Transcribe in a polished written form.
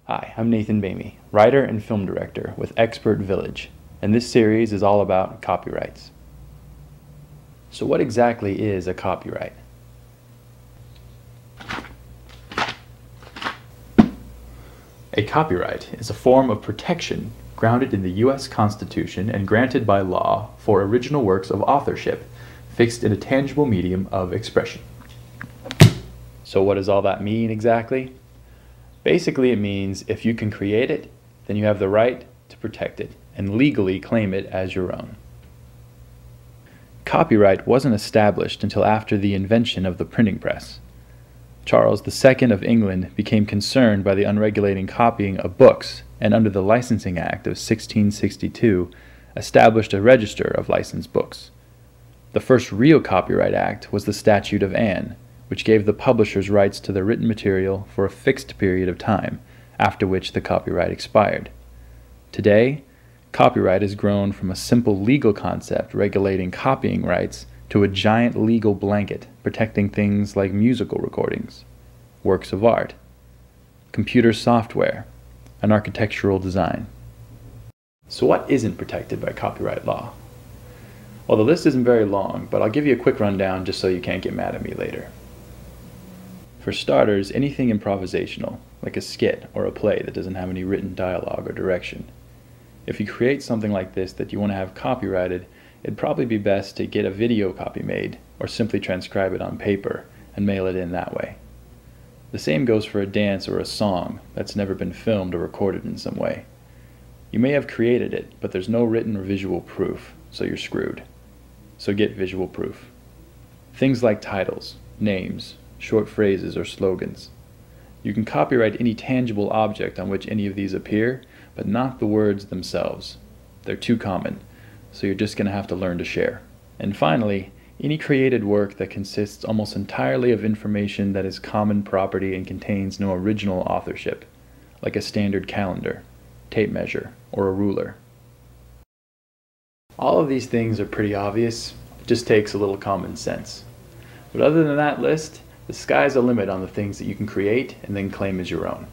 Hi, I'm Nathan Bamey, writer and film director with Expert Village, and this series is all about copyrights. So what exactly is a copyright? A copyright is a form of protection grounded in the U.S. Constitution and granted by law for original works of authorship fixed in a tangible medium of expression. So what does all that mean exactly? Basically, it means if you can create it, then you have the right to protect it and legally claim it as your own. Copyright wasn't established until after the invention of the printing press. Charles II of England became concerned by the unregulated copying of books and under the Licensing Act of 1662 established a register of licensed books. The first real Copyright Act was the Statute of Anne, which gave the publishers rights to their written material for a fixed period of time, after which the copyright expired. Today, copyright has grown from a simple legal concept regulating copying rights to a giant legal blanket protecting things like musical recordings, works of art, computer software, and architectural design. So what isn't protected by copyright law? Well, the list isn't very long, but I'll give you a quick rundown just so you can't get mad at me later. For starters, anything improvisational, like a skit or a play that doesn't have any written dialogue or direction. If you create something like this that you want to have copyrighted, it'd probably be best to get a video copy made or simply transcribe it on paper and mail it in that way. The same goes for a dance or a song that's never been filmed or recorded in some way. You may have created it, but there's no written or visual proof, so you're screwed. So get visual proof. Things like titles, names, short phrases, or slogans. You can copyright any tangible object on which any of these appear, but not the words themselves. They're too common, so you're just going to have to learn to share. And finally, any created work that consists almost entirely of information that is common property and contains no original authorship, like a standard calendar, tape measure, or a ruler. All of these things are pretty obvious, it just takes a little common sense. But other than that list, the sky's the limit on the things that you can create and then claim as your own.